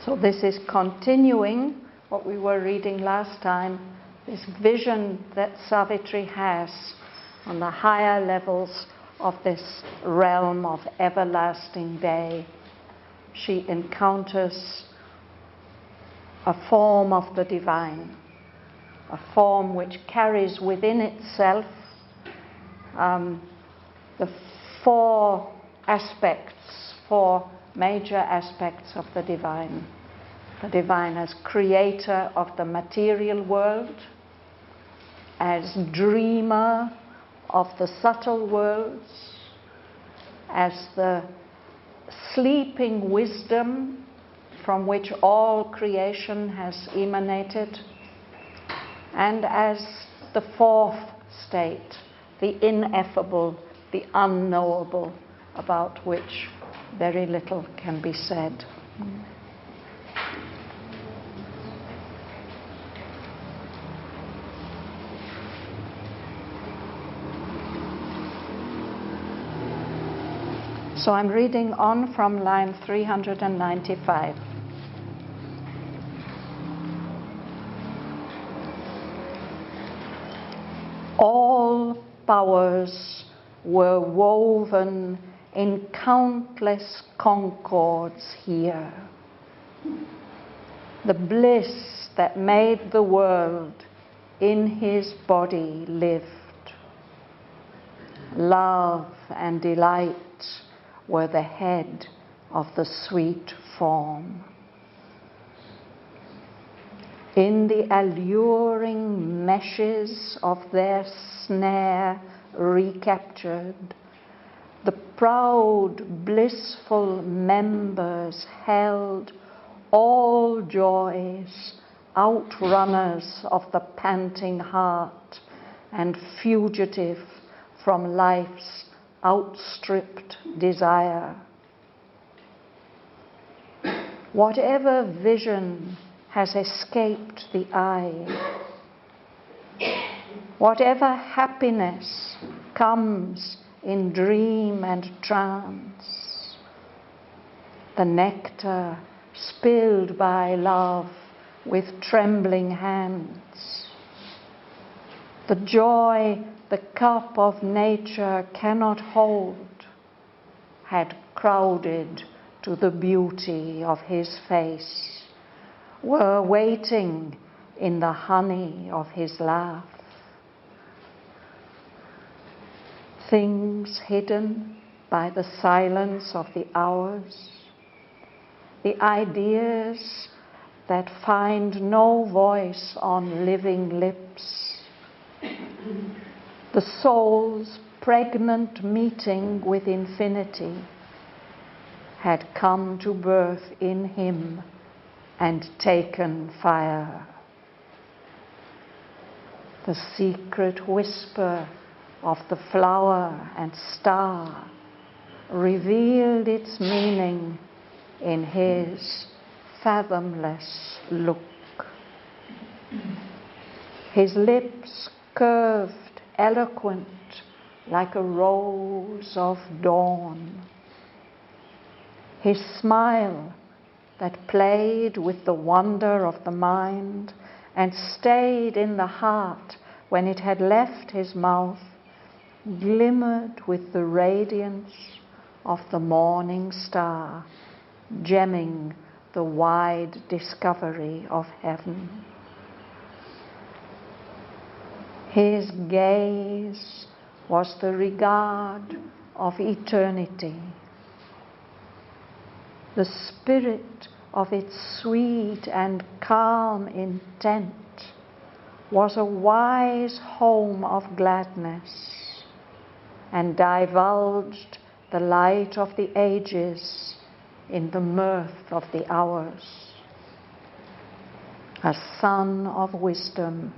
So this is continuing what we were reading last time, this vision that Savitri has on the higher levels of this realm of everlasting day. She encounters a form of the divine, a form which carries within itself the four major aspects of the divine. The divine as creator of the material world, as dreamer of the subtle worlds, as the sleeping wisdom from which all creation has emanated, and as the fourth state, the ineffable, the unknowable, about which very little can be said. So I'm reading on from line 395. All powers were woven in countless concords here. The bliss that made the world in his body lived. Love and delight were the head of the sweet form. In the alluring meshes of their snare recaptured, the proud, blissful members held all joys, outrunners of the panting heart and fugitive from life's outstripped desire. Whatever vision has escaped the eye, whatever happiness comes in dream and trance, the nectar spilled by love with trembling hands, the joy the cup of nature cannot hold, had crowded to the beauty of his face, were waiting in the honey of his laugh. Things hidden by the silence of the hours, the ideas that find no voice on living lips, the soul's pregnant meeting with infinity had come to birth in him and taken fire. The secret whisper of the flower and star revealed its meaning in his fathomless look. His lips curved, eloquent, like a rose of dawn. His smile that played with the wonder of the mind and stayed in the heart when it had left his mouth, glimmered with the radiance of the morning star, gemming the wide discovery of heaven. His gaze was the regard of eternity. The spirit of its sweet and calm intent was a wise home of gladness, and divulged the light of the ages in the mirth of the hours. A sun of wisdom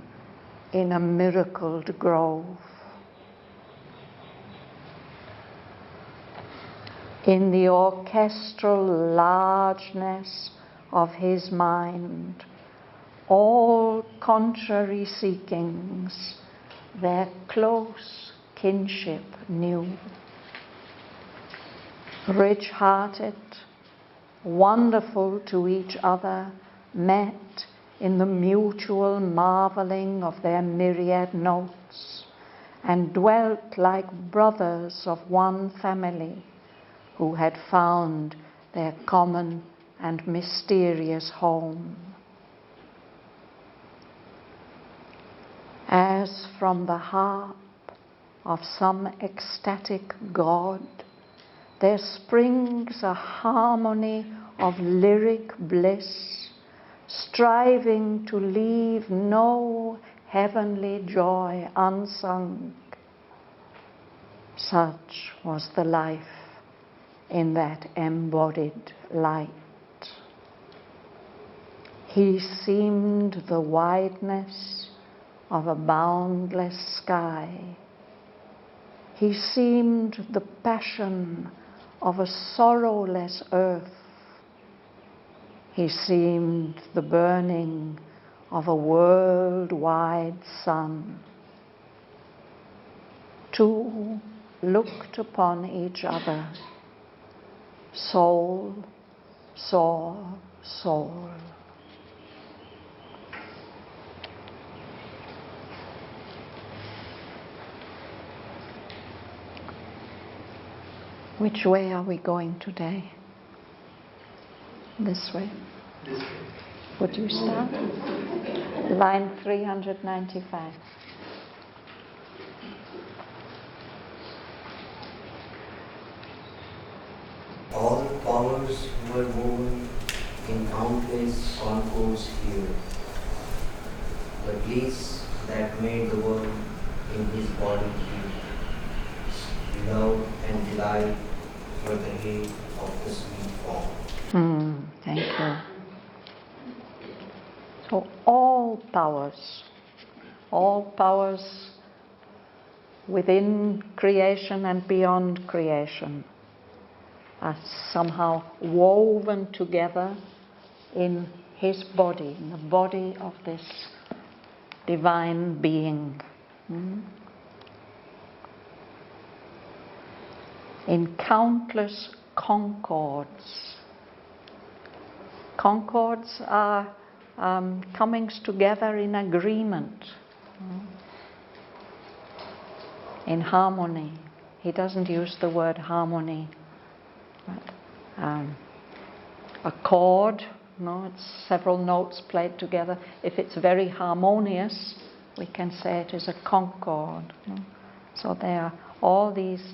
in a miracled grove. In the orchestral largeness of his mind, all contrary seekings their close kinship knew. Rich-hearted, wonderful to each other, met in the mutual marveling of their myriad notes, and dwelt like brothers of one family who had found their common and mysterious home. As from the harp of some ecstatic god, there springs a harmony of lyric bliss, striving to leave no heavenly joy unsung. Such was the life in that embodied light. He seemed the wideness of a boundless sky. He seemed the passion of a sorrowless earth. He seemed the burning of a worldwide sun. Two looked upon each other, soul saw soul. Which way are we going today? This way? This way. Would you start? Line 395. All powers were woven in countless concords here. The bliss that made the world in his body here. Love and delight were the head of the sweet form. Thank you. So all powers within creation and beyond creation are somehow woven together in his body, in the body of this divine being. In countless concords. Concords are comings together in agreement, in harmony. He doesn't use the word harmony. But, a chord, it's several notes played together. If it's very harmonious, we can say it is a concord. So there are all these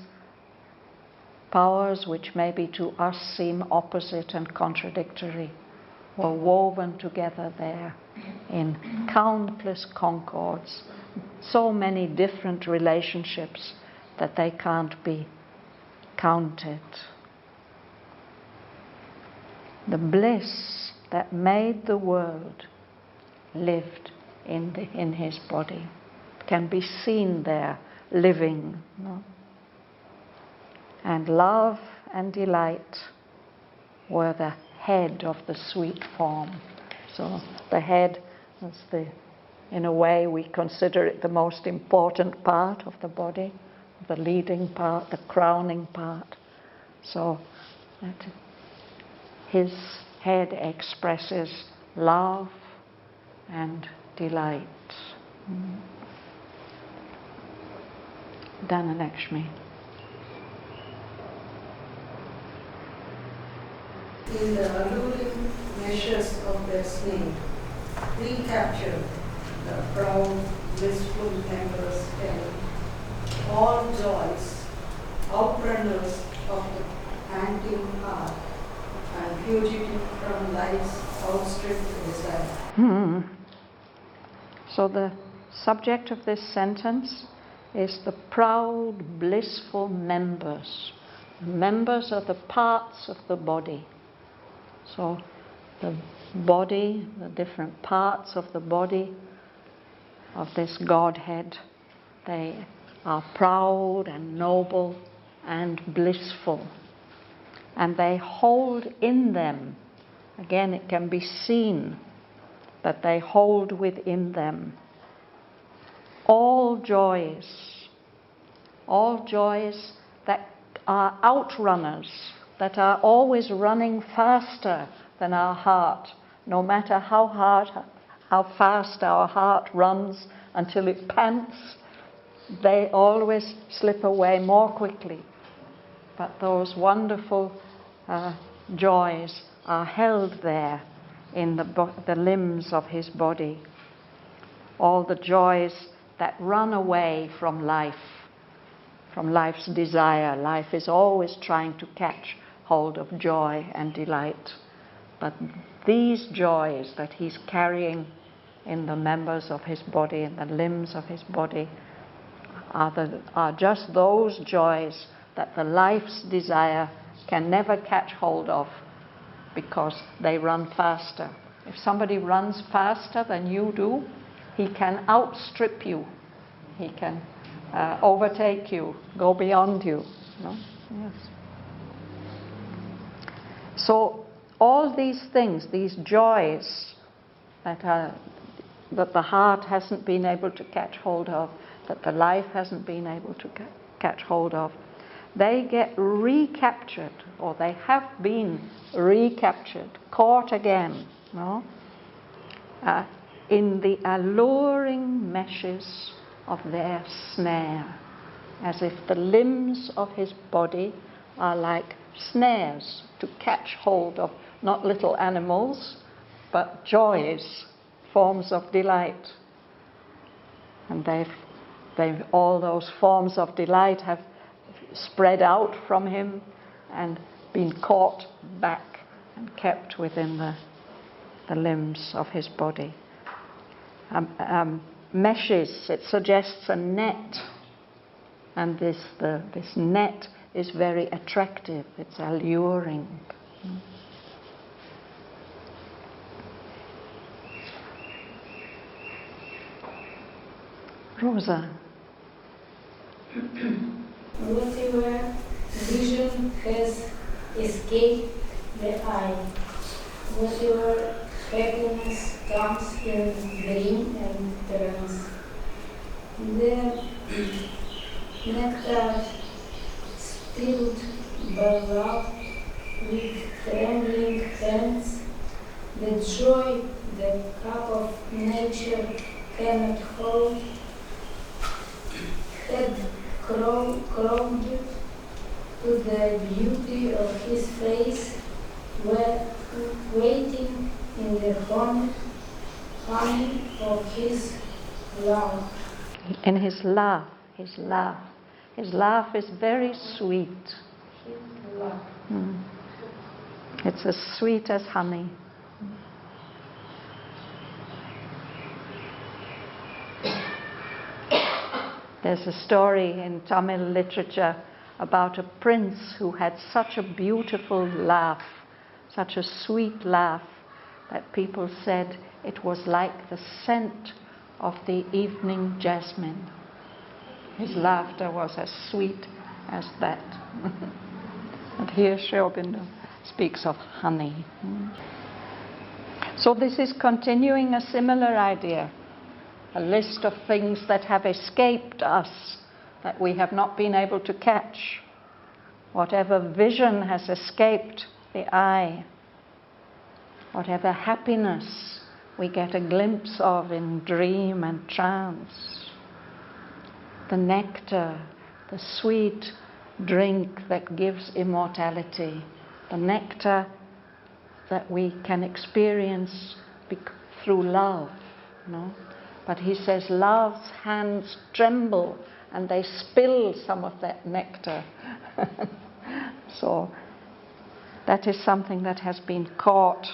powers which maybe to us seem opposite and contradictory were woven together there in countless concords, so many different relationships that they can't be counted. The bliss that made the world lived in his body, can be seen there living. And love and delight were the head of the sweet form. So the head is in a way we consider it the most important part of the body, the leading part, the crowning part. So that his head expresses love and delight. Dhanalakshmi. In the alluring measures of their snake, recaptured the proud, blissful embers tell all joys, outrunners of the panting heart, and fugitive from life's outstripped desire. So the subject of this sentence is the proud, blissful members. The members are the parts of the body. So the body, the different parts of the body of this Godhead, they are proud and noble and blissful. And they hold in them, again it can be seen, that they hold within them all joys that are outrunners that are always running faster than our heart, no matter how fast our heart runs until it pants, they always slip away more quickly. But those wonderful joys are held there in the limbs of his body. All the joys that run away from life, from life's desire. Life is always trying to catch hold of joy and delight. But these joys that he's carrying in the members of his body, in the limbs of his body, are just those joys that the life's desire can never catch hold of, because they run faster. If somebody runs faster than you do, he can outstrip you. He can overtake you, go beyond you. No? Yes. So all these things, these joys that the heart hasn't been able to catch hold of, that the life hasn't been able to catch hold of, they get recaptured, or they have been recaptured, caught again, no? In the alluring meshes of their snare, as if the limbs of his body are like snares to catch hold of not little animals, but joys, forms of delight. And they've all those forms of delight have spread out from him and been caught back and kept within the limbs of his body. Meshes, it suggests a net, and this net is very attractive, it's alluring. Rosa. Whatever vision has escaped the eye, whatever happiness comes in dream and trance, the nectar spilled by love with trembling hands, the joy the cup of nature cannot hold, had crowded to the beauty of his face, were waiting in the honey of his love. In his laugh, his laugh is very sweet. His love. It's as sweet as honey. There's a story in Tamil literature about a prince who had such a beautiful laugh, such a sweet laugh, that people said it was like the scent of the evening jasmine. His laughter was as sweet as that. And here Sri Aurobindo speaks of honey. So this is continuing a similar idea. A list of things that have escaped us, that we have not been able to catch. Whatever vision has escaped the eye, whatever happiness we get a glimpse of in dream and trance. The nectar, the sweet drink that gives immortality, the nectar that we can experience through love, no? But he says love's hands tremble and they spill some of that nectar. So that is something that has been caught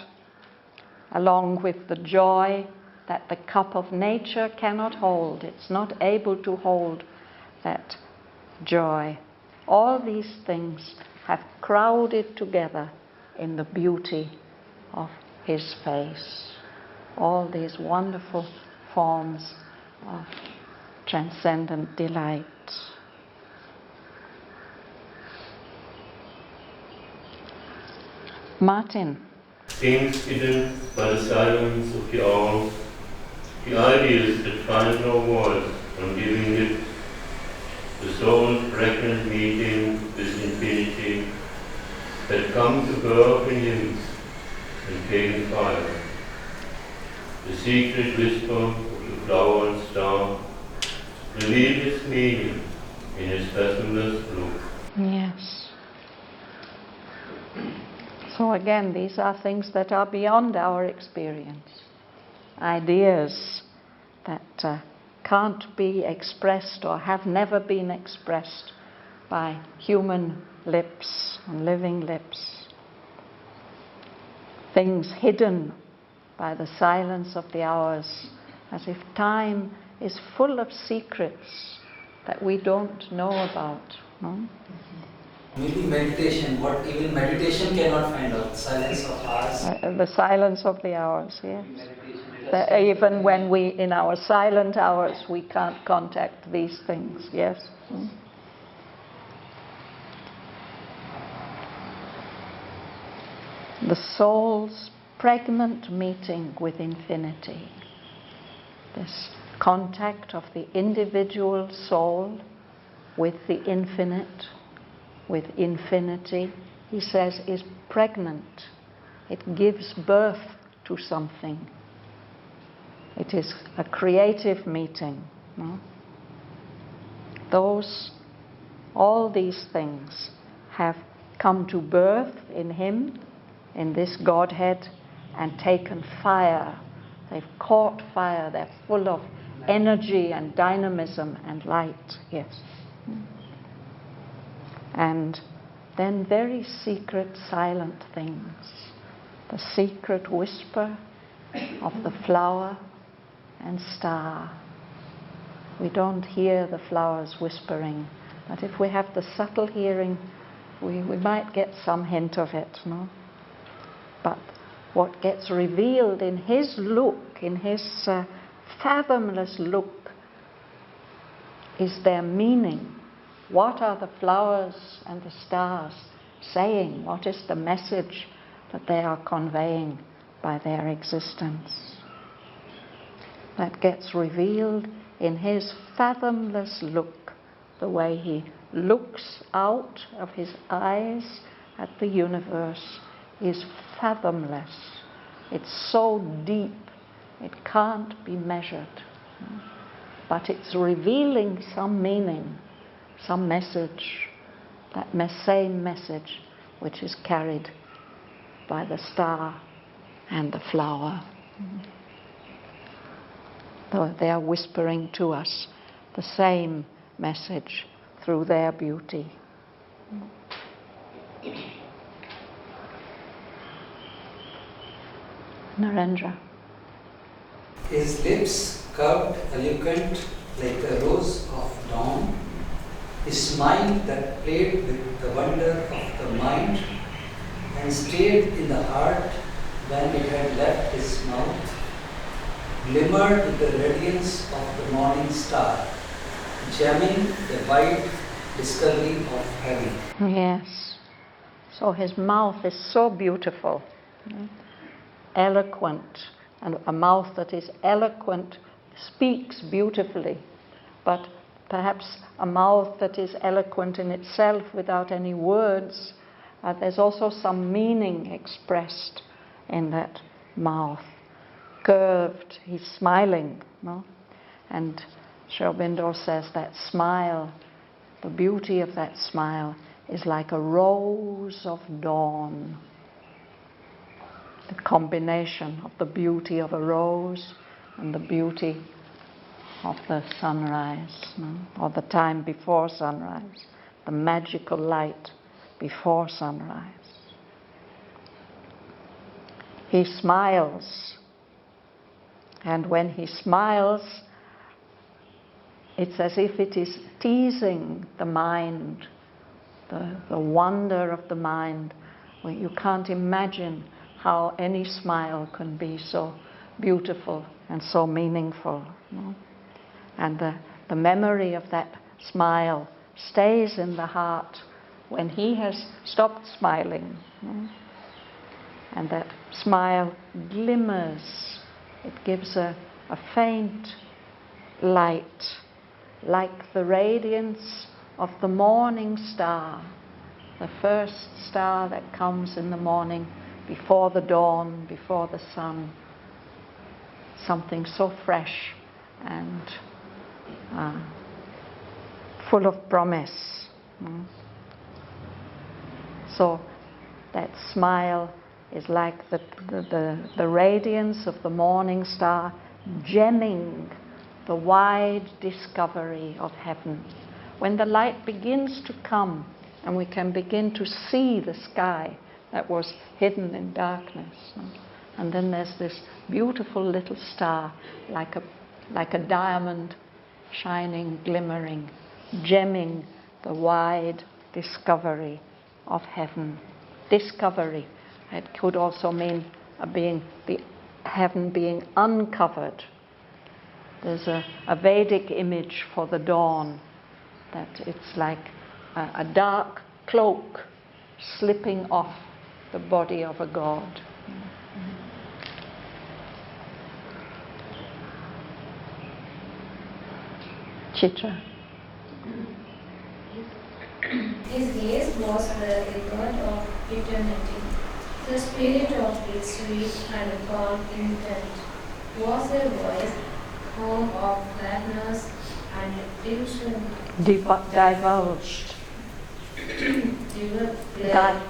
along with the joy that the cup of nature cannot hold. It's not able to hold that joy. All these things have crowded together in the beauty of his face. All these wonderful forms of transcendent delight. Martin. Things hidden by the silence of the hour, the ideas that find no voice on giving it, the soul's pregnant meeting with infinity, had come to birth in him and taken fire. The secret whisper of the flower and star revealed its meaning in his fathomless look. Yes. So again, these are things that are beyond our experience. Ideas that can't be expressed or have never been expressed by human lips and living lips. Things hidden by the silence of the hours, as if time is full of secrets that we don't know about. No? Maybe meditation, what even meditation cannot find out, silence of hours. The silence of the hours, yes. Meditation, Even when we, in our silent hours, we can't contact these things, yes. The soul's pregnant meeting with infinity. This contact of the individual soul with the infinite, with infinity, he says, is pregnant. It gives birth to something. It is a creative meeting. No? All these things have come to birth in him, in this Godhead, and taken fire. They've caught fire. They're full of energy and dynamism and light. Yes. And then very secret, silent things. The secret whisper of the flower and star. We don't hear the flowers whispering, but if we have the subtle hearing, we might get some hint of it, no? But what gets revealed in his look, in his fathomless look, is their meaning. What are the flowers and the stars saying? What is the message that they are conveying by their existence? That gets revealed in his fathomless look, the way he looks out of his eyes at the universe is fathomless. It's so deep, it can't be measured. But it's revealing some meaning, some message, that same message which is carried by the star and the flower. They are whispering to us the same message through their beauty. Narendra. His lips curved, eloquent, like a rose of dawn. His smile that played with the wonder of the mind and stayed in the heart when it had left his mouth, glimmered with the radiance of the morning star, gemming the wide discovery of heaven. Yes. So his mouth is so beautiful, eloquent, and a mouth that is eloquent speaks beautifully, but perhaps a mouth that is eloquent in itself without any words, there's also some meaning expressed in that mouth. Curved, he's smiling, no? And Sri Aurobindo says that smile, the beauty of that smile is like a rose of dawn. The combination of the beauty of a rose and the beauty of the sunrise, no? Or the time before sunrise, the magical light before sunrise. He smiles, and when he smiles, it's as if it is teasing the mind, the wonder of the mind, where you can't imagine how any smile can be so beautiful and so meaningful. No? And the memory of that smile stays in the heart when he has stopped smiling. No? And that smile glimmers. It gives a faint light, like the radiance of the morning star the first star that comes in the morning, before the dawn, before the sun. Something so fresh and full of promise. So that smile is like the radiance of the morning star gemming the wide discovery of heaven. When the light begins to come and we can begin to see the sky that was hidden in darkness, and then there's this beautiful little star like a diamond shining, glimmering, gemming the wide discovery of heaven. Discovery, it could also mean the heaven being uncovered. There's a Vedic image for the dawn, that it's like a dark cloak slipping off the body of a god. Chitra. His gaze was the regard of eternity. The spirit of its sweet and calm intent was a voice, home of gladness and devotion. Divulged.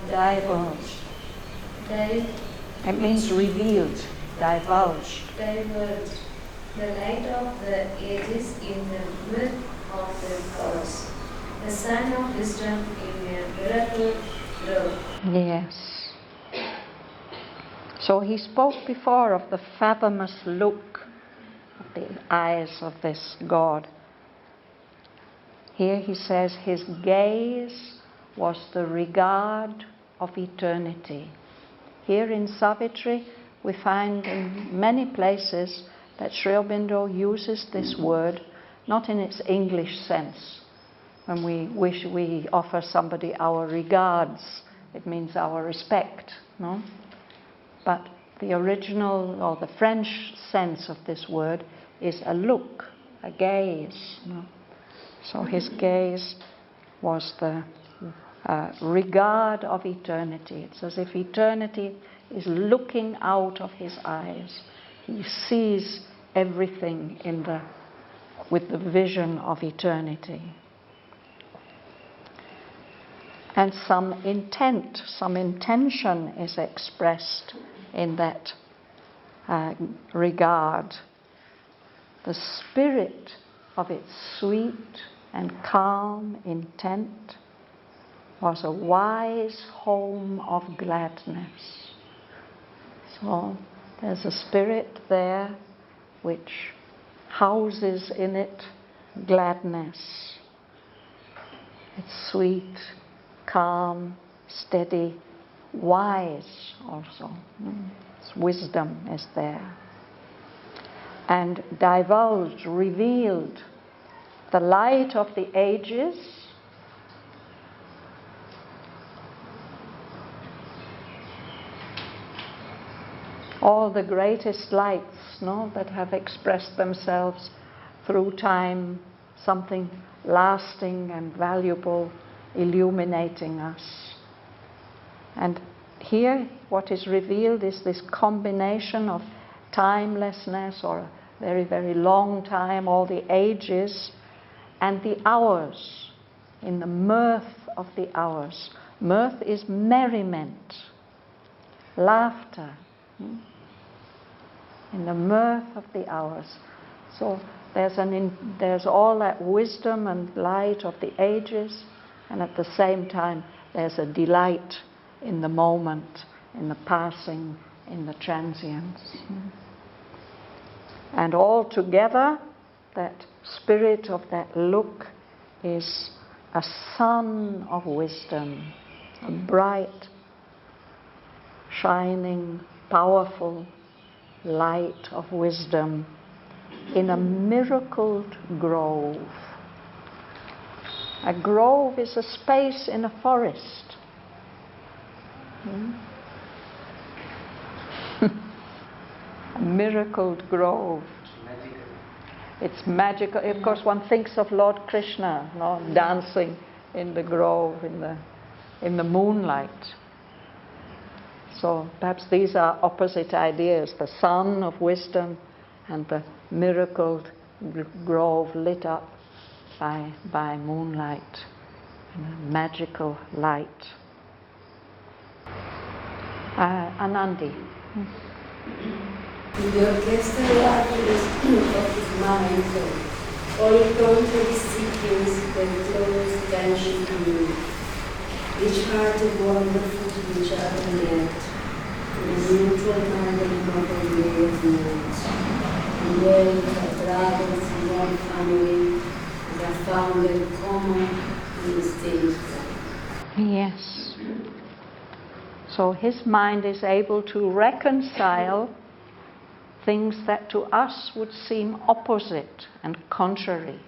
Divulged. It means revealed. Divulged. Divulged. The light of the ages in the midst of the gods. The sun of wisdom in a miracle glow. Yes. So he spoke before of the fathomless look of the eyes of this God. Here he says his gaze was the regard of eternity. Here in Savitri we find in many places that Sri Aurobindo uses this word not in its English sense. When we offer somebody our regards, it means our respect, no? But the original or the French sense of this word is a look, a gaze. No? So his gaze was the regard of eternity. It's as if eternity is looking out of his eyes. He sees everything with the vision of eternity. And some intent, some intention is expressed in that regard. The spirit of its sweet and calm intent was a wise home of gladness. So there's a spirit there which houses in it gladness. It's sweet, calm, steady, wise also. Its wisdom is there. And divulged, revealed, the light of the ages. All the greatest lights, that have expressed themselves through time, something lasting and valuable, illuminating us. And here what is revealed is this combination of timelessness, or a very, very long time, all the ages, and the hours, in the mirth of the hours. Mirth is merriment, laughter. In the mirth of the hours. So there's all that wisdom and light of the ages, and at the same time there's a delight in the moment, in the passing, in the transience. And all together, that spirit of that look is a sun of wisdom, a bright, shining, powerful light of wisdom in a miracled grove. A grove is a space in a forest. A miracled grove. It's magical. Of course, one thinks of Lord Krishna, dancing in the grove, in the in the moonlight. So perhaps these are opposite ideas, the sun of wisdom and the miracled grove lit up by moonlight, and a magical light. Anandi. The orchestral artist of his mind, all contrary seekings that close friendship to you, each heart is wonderful to each other yet, in a neutral kind of noble way of moods. And where you have brothers in one family, and are found in common and distinct. Yes. So his mind is able to reconcile things that to us would seem opposite and contrary.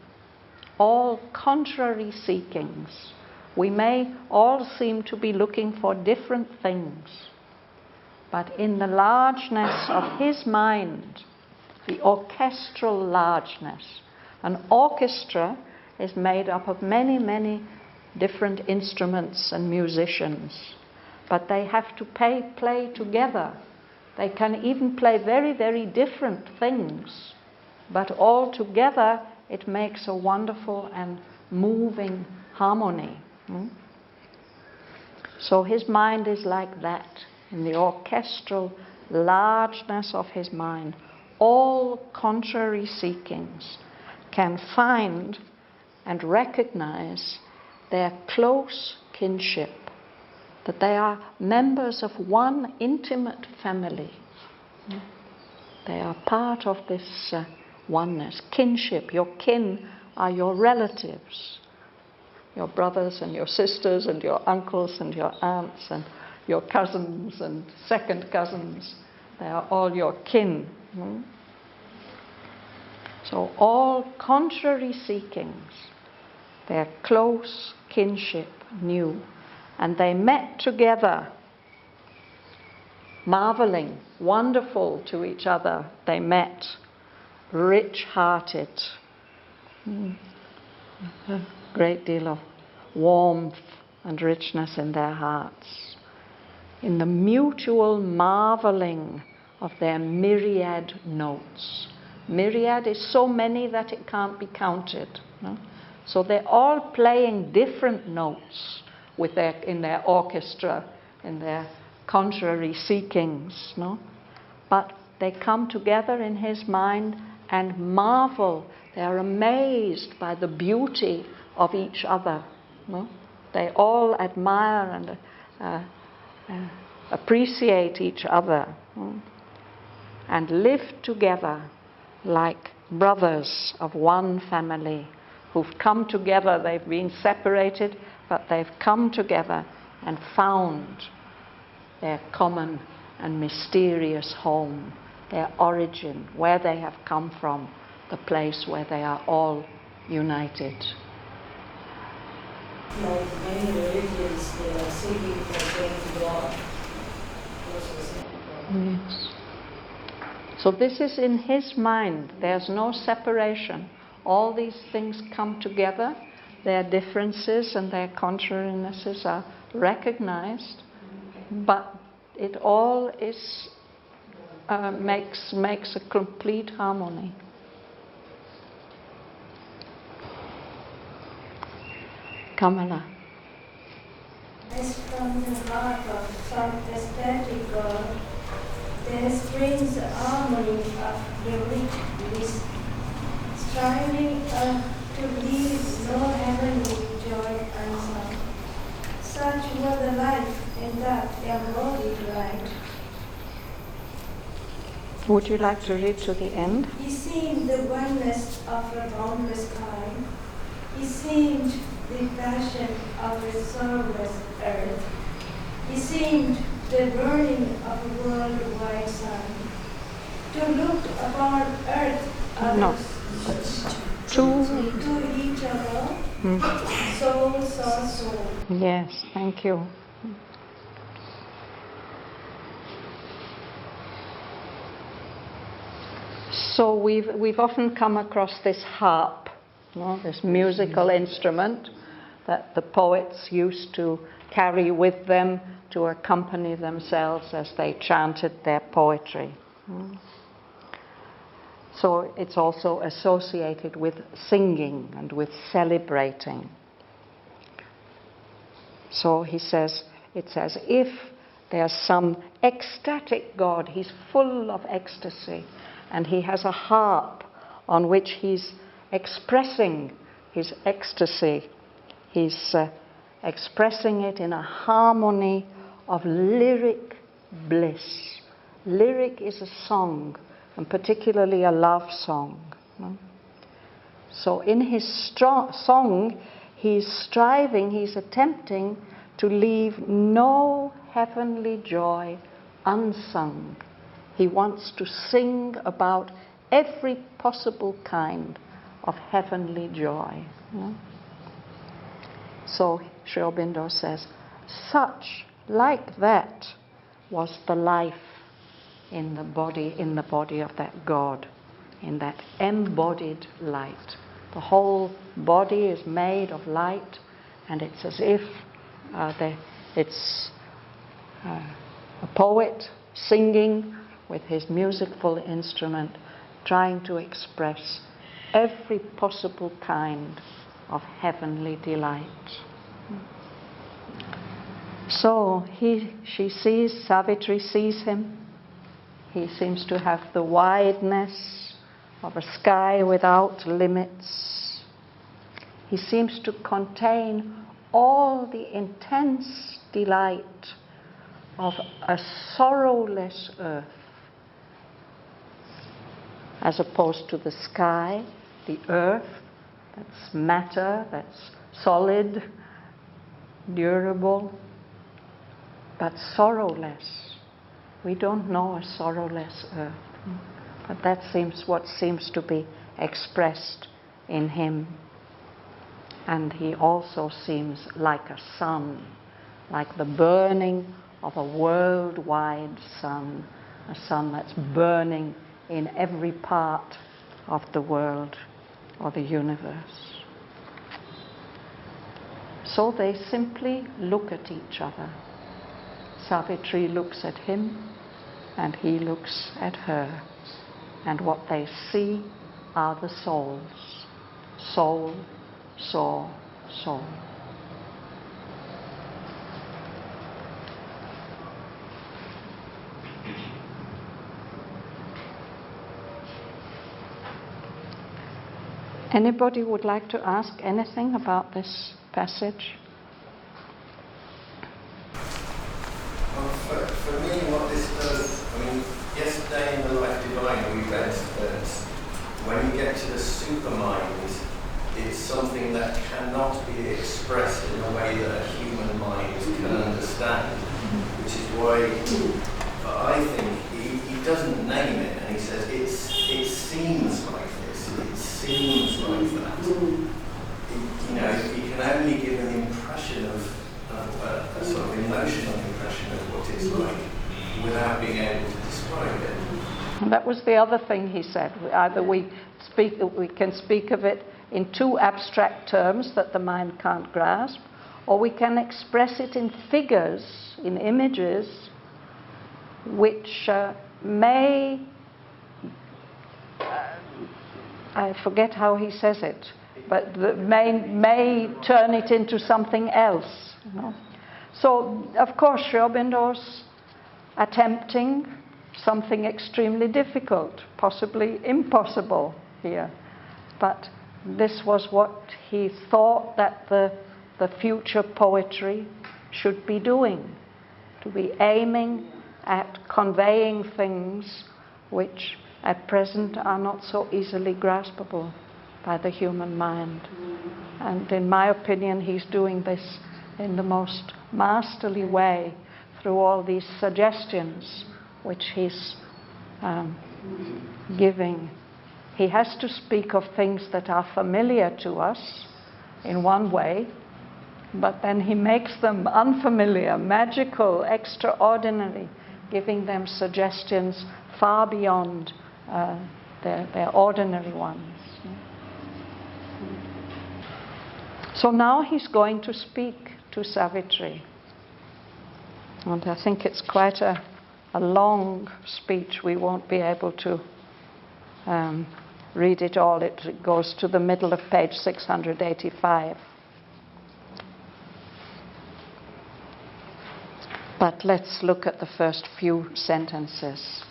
All contrary seekings. We may all seem to be looking for different things, but in the largeness of his mind, the orchestral largeness. An orchestra is made up of many, many different instruments and musicians, but they have to play together. They can even play very, very different things, but all together it makes a wonderful and moving harmony. So his mind is like that, in the orchestral largeness of his mind. All contrary seekings can find and recognize their close kinship, that they are members of one intimate family. They are part of this oneness. Kinship, your kin are your relatives, your brothers and your sisters and your uncles and your aunts and your cousins and second cousins. They are all your kin. So all contrary seekings, their close kinship knew. And they met together, marveling, wonderful to each other. They met, rich-hearted. A great deal of warmth and richness in their hearts. In the mutual marveling of their myriad notes. Myriad is so many that it can't be counted. No? So they're all playing different notes in their orchestra, in their contrary seekings. No? But they come together in his mind and marvel. They are amazed by the beauty of each other. No? They all admire and appreciate each other, and live together like brothers of one family who've come together. They've been separated, but they've come together and found their common and mysterious home, their origin, where they have come from, the place where they are all united. Like many religions, they are seeking for same God. Yes. So this is in his mind. There's no separation. All these things come together. Their differences and their contrarinesses are recognized, but it all is makes a complete harmony. Kamala. As from the heart of some ecstatic God, there springs the harmony of the rich bliss, striving to leave no heavenly joy unsung. Such was the life in that embodied light. Would you like to read to the end? He seemed the oneness of a boundless kind. He seemed the passion of a soulless earth. He seemed the burning of a worldwide sun. To look upon earth, others, to each other, soul saw soul. Yes, thank you. So we've often come across this harp, this musical instrument, that the poets used to carry with them to accompany themselves as they chanted their poetry. So it's also associated with singing and with celebrating. So he says, it's as if there's some ecstatic God. He's full of ecstasy, and he has a harp on which he's expressing his ecstasy. He's expressing it in a harmony of lyric bliss. Lyric is a song, and particularly a love song. So in his song, he's striving, he's attempting to leave no heavenly joy unsung. He wants to sing about every possible kind of heavenly joy. So Sri Aurobindo says, such, like that, was the life in the body of that God, in that embodied light. The whole body is made of light, and it's as if it's a poet singing with his musical instrument, trying to express every possible kind of heavenly delight. So Savitri sees him. He seems to have the wideness of a sky without limits. He seems to contain all the intense delight of a sorrowless earth, as opposed to the sky, the earth, that's matter, that's solid, durable, but sorrowless. We don't know a sorrowless earth, but that seems what seems to be expressed in him. And he also seems like a sun, like the burning of a worldwide sun, a sun that's burning in every part of the world or the universe. So they simply look at each other. Savitri looks at him, and he looks at her. And what they see are the souls. Soul, soul, soul. Anybody would like to ask anything about this passage? Well, for me, what this does, yesterday in the Life Divine we read that when you get to the supermind, it's something that cannot be expressed in a way that a human mind can understand, which is why I think he doesn't name it, and he says it seems like this, it seems like that. You can only give an impression of a sort of emotional impression of what it's like without being able to describe it. And that was the other thing he said. Either we can speak of it in too abstract terms that the mind can't grasp, or we can express it in figures, in images, which may, I forget how he says it, but may turn it into something else. So, of course, Sri Aurobindo's attempting something extremely difficult, possibly impossible here. But this was what he thought that the future poetry should be doing, to be aiming at conveying things which at present are not so easily graspable by the human mind. And in my opinion, he's doing this in the most masterly way through all these suggestions which he's giving. He has to speak of things that are familiar to us in one way, but then he makes them unfamiliar, magical, extraordinary, giving them suggestions far beyond their ordinary ones. So now he's going to speak to Savitri. And I think it's quite a long speech. We won't be able to read it all. It goes to the middle of page 685. But let's look at the first few sentences.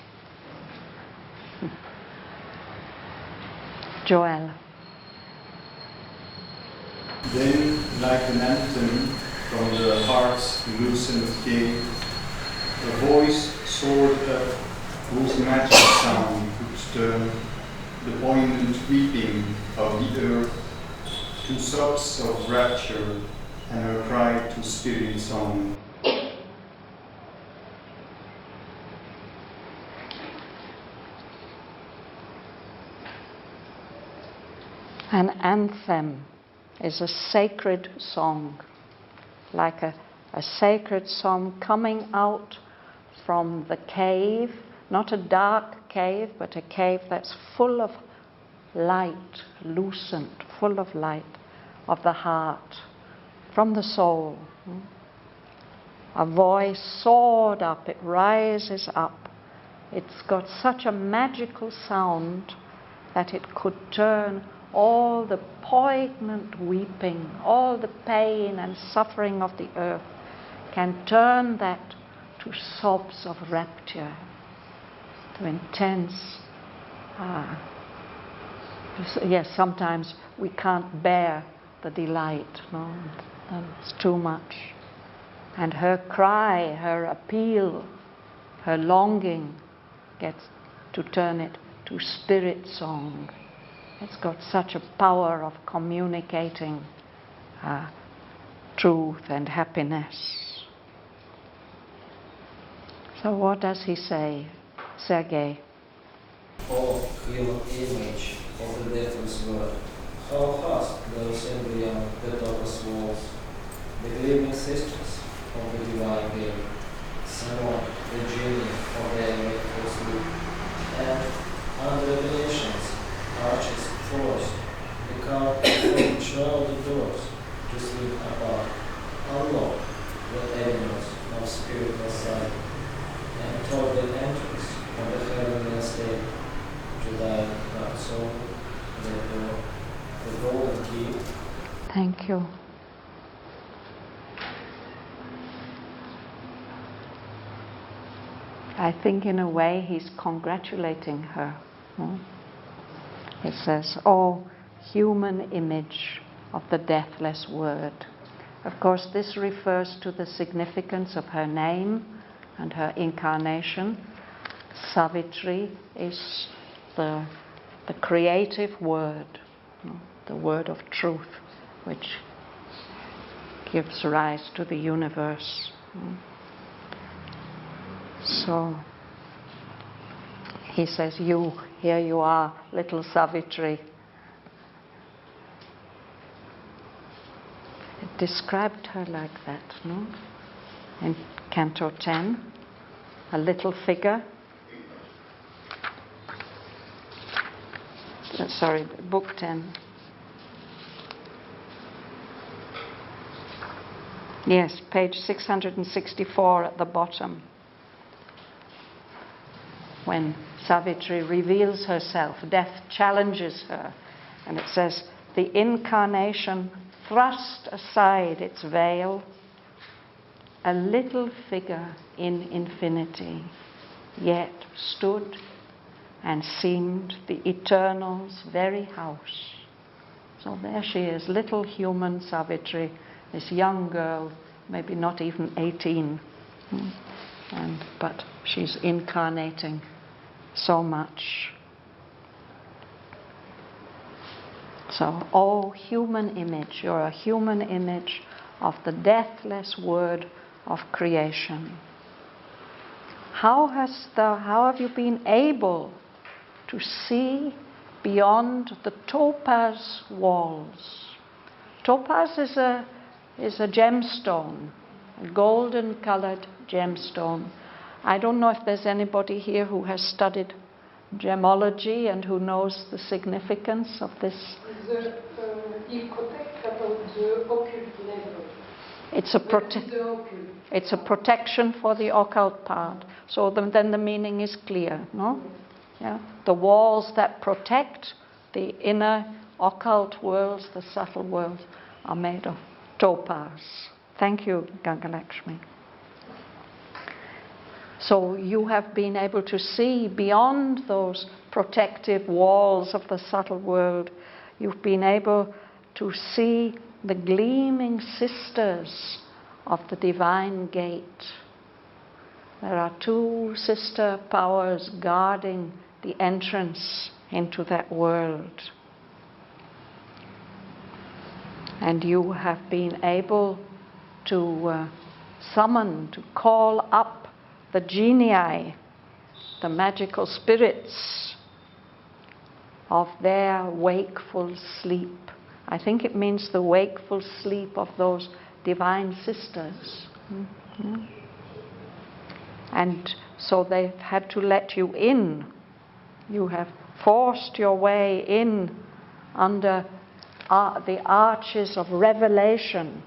Joel. Then, like an anthem from the heart's loosened king, a voice soared up whose magic sound could turn the poignant weeping of the earth to sobs of rapture and her cry to spirit song. An anthem is a sacred song, like a sacred song coming out from the cave, not a dark cave, but a cave that's full of light, lucent, full of light of the heart, from the soul. A voice soared up, it rises up. It's got such a magical sound that it could turn all the poignant weeping, all the pain and suffering of the earth, can turn that to sobs of rapture, to intense. Yes, sometimes we can't bear the delight, no? And it's too much. And her cry, her appeal, her longing gets to turn it to spirit song. It's got such a power of communicating truth and happiness. So what does he say, Sergei? O human image of the deathless word, how hast thou seen beyond the topless walls the gleaming sisters of the divine day, somewhat the genie of their wakeful sleep, and under the Venetians, arches, floors, the carved before shrouded doors, to sleep apart, unlock the avenues of spiritual sight, and toward the entrance of the heavenly estate, to thy not soul, the door, the golden key. Thank you. I think in a way he's congratulating her. He says, "Oh, human image of the deathless word." Of course, this refers to the significance of her name and her incarnation. Savitri is the creative word, the word of truth, which gives rise to the universe. So he says, here you are, little Savitri. It described her like that, no? In Canto 10, a little figure. Sorry, Book 10. Yes, page 664 at the bottom. When Savitri reveals herself, death challenges her, and it says, the incarnation thrust aside its veil, a little figure in infinity, yet stood and seemed the eternal's very house. So there she is, little human Savitri, this young girl, maybe not even 18, but she's incarnating so much. So, oh, human image, you're a human image of the deathless word of creation. How have you been able to see beyond the topaz walls? Topaz is a gemstone, a golden colored gemstone. I don't know if there's anybody here who has studied gemology and who knows the significance of this. Il protect the occult level. It's a protection for the occult part. So then the meaning is clear, no? Yeah. The walls that protect the inner occult worlds, the subtle worlds, are made of topaz. Thank you, Gangalakshmi. So you have been able to see beyond those protective walls of the subtle world. You've been able to see the gleaming sisters of the divine gate. There are two sister powers guarding the entrance into that world. And you have been able to summon, to call up the genii, the magical spirits of their wakeful sleep. I think it means the wakeful sleep of those divine sisters. Mm-hmm. And so they've had to let you in. You have forced your way in under the arches of revelation,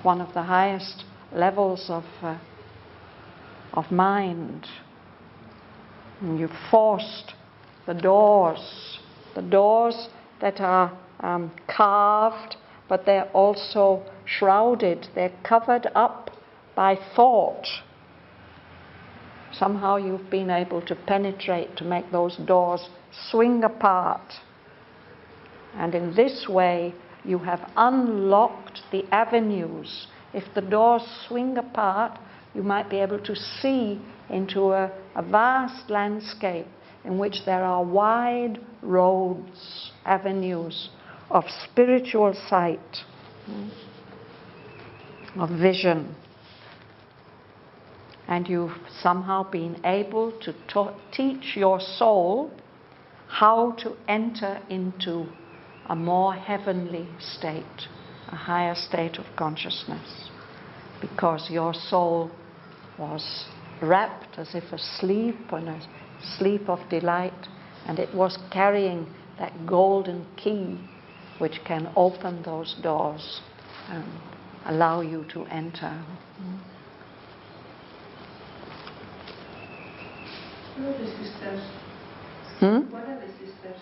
one of the highest levels of mind. And you've forced the doors that are carved, but they're also shrouded, they're covered up by thought. Somehow you've been able to penetrate, to make those doors swing apart. And in this way, you have unlocked the avenues. If the doors swing apart, you might be able to see into a vast landscape in which there are wide roads, avenues of spiritual sight, of vision. And you've somehow been able to teach your soul how to enter into a more heavenly state, a higher state of consciousness, because your soul was wrapped as if asleep, in a sleep of delight, and it was carrying that golden key which can open those doors and allow you to enter. What are the sisters? What are the sisters?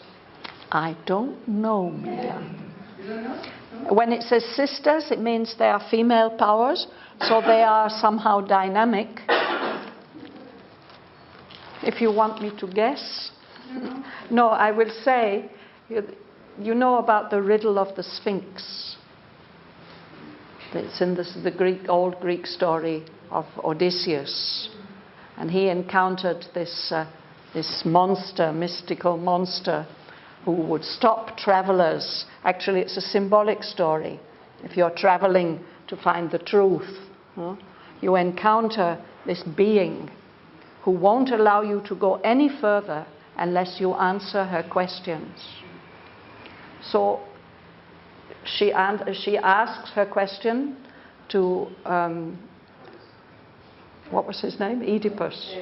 I don't know, Miriam. You don't know? No? When it says sisters, it means they are female powers, so they are somehow dynamic. If you want me to guess. No, I will say, you know about the riddle of the Sphinx. It's in the old Greek story of Odysseus. And he encountered this monster, mystical monster, who would stop travelers. Actually, it's a symbolic story. If you're traveling to find the truth, you encounter this being who won't allow you to go any further unless you answer her questions. So she asks her question to, what was his name? Oedipus.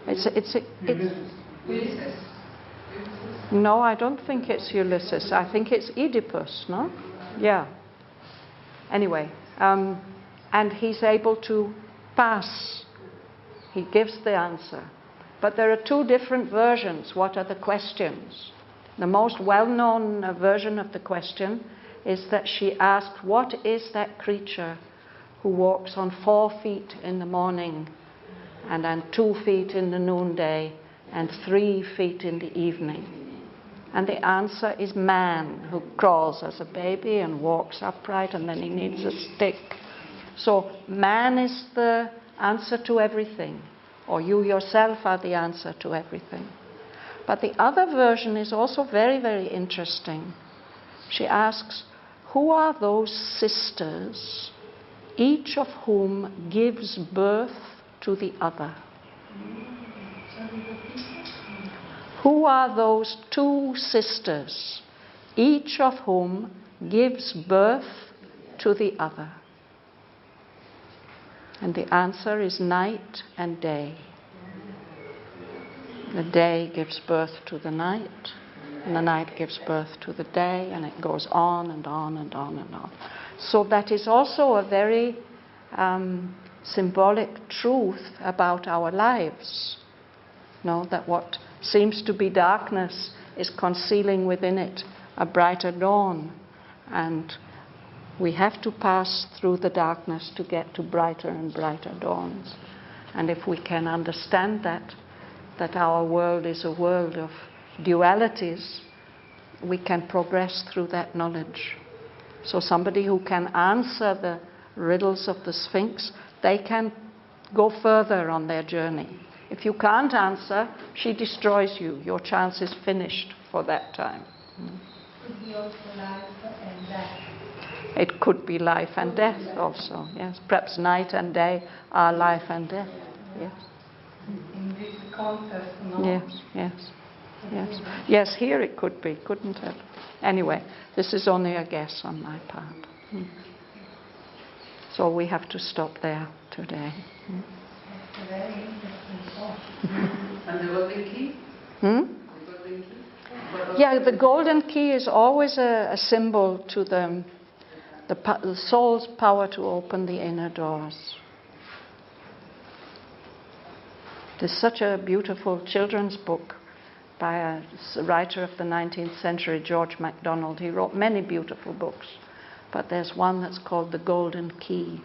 Ulysses. No, I don't think it's Ulysses. I think it's Oedipus, no? Yeah. Anyway, and he's able to pass. He gives the answer. But there are two different versions. What are the questions? The most well-known version of the question is that she asked, what is that creature who walks on 4 feet in the morning and then 2 feet in the noonday and 3 feet in the evening? And the answer is man, who crawls as a baby and walks upright, and then he needs a stick. So man is the answer to everything, or you yourself are the answer to everything. But the other version is also very, very interesting. She asks, who are those sisters, each of whom gives birth to the other? Who are those two sisters, each of whom gives birth to the other? And the answer is night and day. The day gives birth to the night, And the night gives birth to the day, and it goes on and on and on and on. So that is also a very symbolic truth about our lives. That what seems to be darkness is concealing within it a brighter dawn. And we have to pass through the darkness to get to brighter and brighter dawns. And if we can understand that our world is a world of dualities, we can progress through that knowledge. So somebody who can answer the riddles of the Sphinx, they can go further on their journey. If you can't answer, she destroys you. Your chance is finished for that time. Could be also life and death. It could be life and death also, yes. Perhaps night and day are life and death, yes. In this context, no? Yes. Yes, here it could be, couldn't it? Anyway, this is only a guess on my part. So we have to stop there today. That's a very interesting thought. And the golden key? The golden key? Yeah, the golden key is always a symbol to the soul's power to open the inner doors. There's such a beautiful children's book by a writer of the 19th century, George MacDonald. He wrote many beautiful books, but there's one that's called The Golden Key.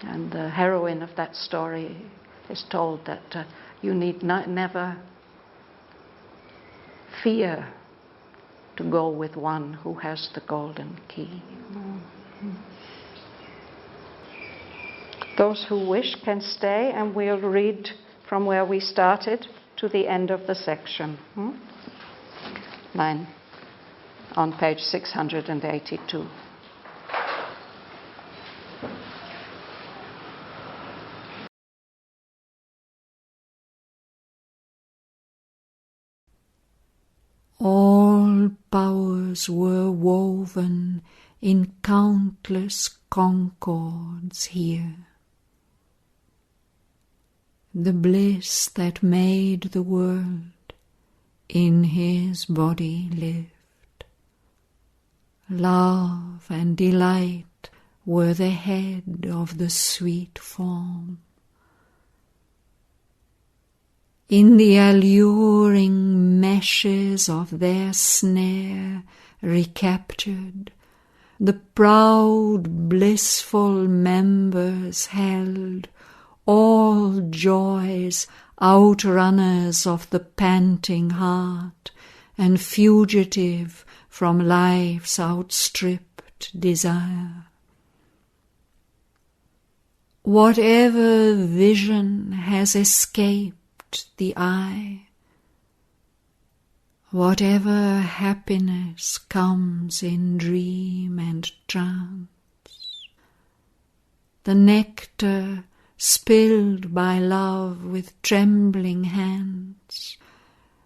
And the heroine of that story is told that you need never fear to go with one who has the golden key. Those who wish can stay, and we'll read from where we started to the end of the section. Line on page 682. All powers were woven in countless concords here. The bliss that made the world in his body lived. Love and delight were the head of the sweet form. In the alluring meshes of their snare recaptured, the proud blissful members held all joys, outrunners of the panting heart, and fugitive from life's outstripped desire. Whatever vision has escaped the eye, whatever happiness comes in dream and trance, the nectar spilled by love with trembling hands,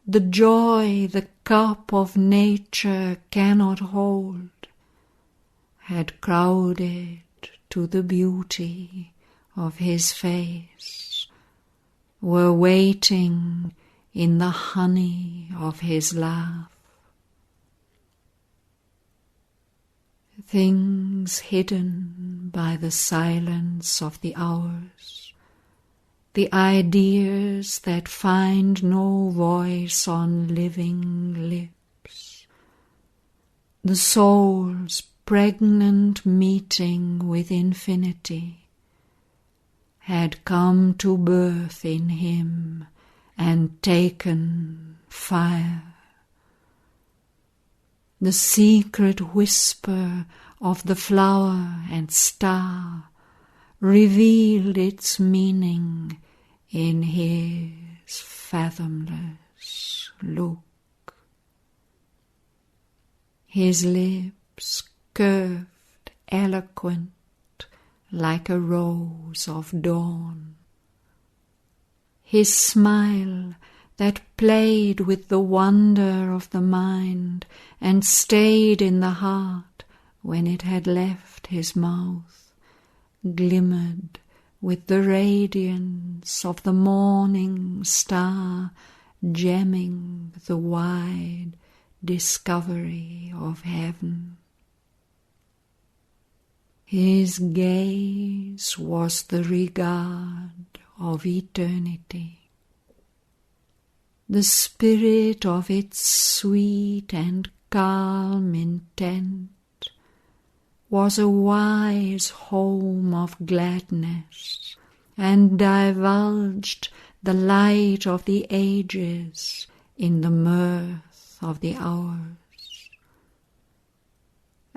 the joy the cup of nature cannot hold, had crowded to the beauty of his face, were waiting in the honey of his laugh. Things hidden by the silence of the hours, the ideas that find no voice on living lips, the soul's pregnant meeting with infinity, had come to birth in him and taken fire. The secret whisper of the flower and star revealed its meaning in his fathomless look. His lips curved, eloquent, like a rose of dawn. His smile that played with the wonder of the mind and stayed in the heart when it had left his mouth, glimmered with the radiance of the morning star gemming the wide discovery of heaven. His gaze was the regard of eternity. The spirit of its sweet and calm intent was a wise home of gladness, and divulged the light of the ages in the mirth of the hours.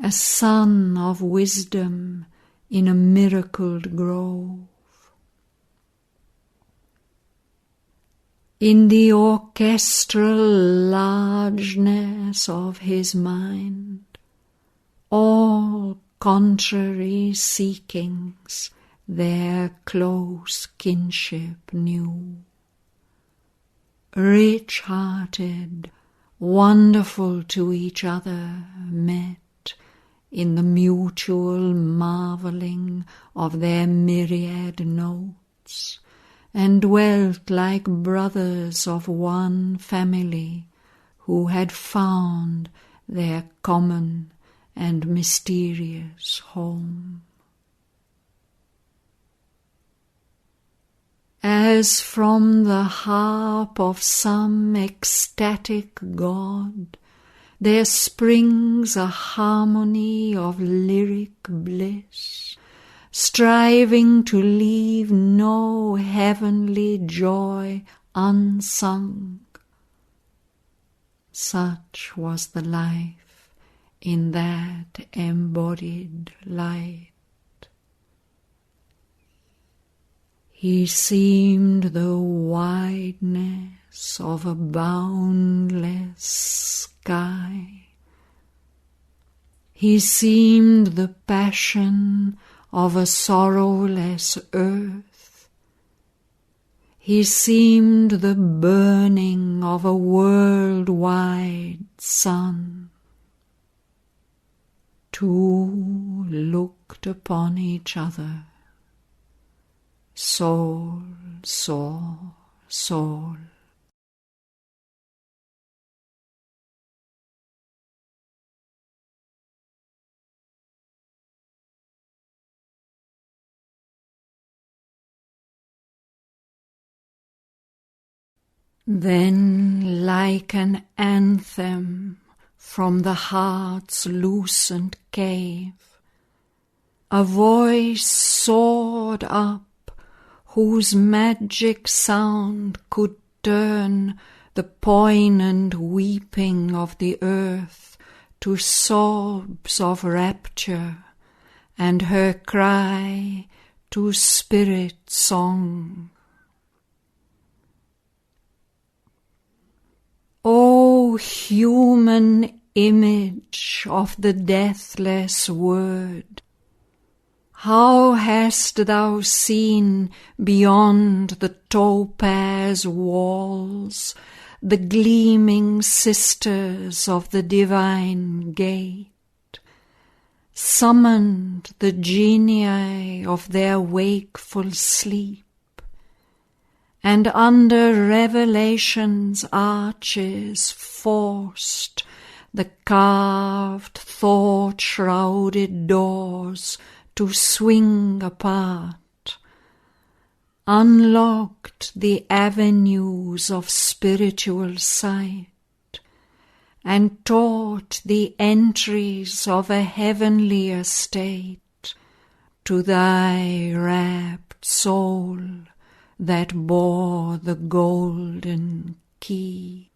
A sun of wisdom in a miracled grove. In the orchestral largeness of his mind, all contrary seekings their close kinship knew. Rich-hearted, wonderful to each other, met in the mutual marvelling of their myriad notes, and dwelt like brothers of one family who had found their common and mysterious home. As from the harp of some ecstatic god, there springs a harmony of lyric bliss, striving to leave no heavenly joy unsung. Such was the life in that embodied light. He seemed the wideness of a boundless sky. He seemed the passion of a sorrowless earth. He seemed the burning of a world-wide sun. Two looked upon each other. Soul saw soul. Then, like an anthem from the heart's lucent cave, a voice soared up, whose magic sound could turn the poignant weeping of the earth to sobs of rapture, and her cry to spirit song. O human image of the deathless Word, how hast thou seen beyond the topaz walls the gleaming sisters of the divine gate, summoned the genii of their wakeful sleep, and under revelation's arches forced the carved thought-shrouded doors to swing apart, unlocked the avenues of spiritual sight, and taught the entries of a heavenlier state to thy rapt soul that bore the golden key.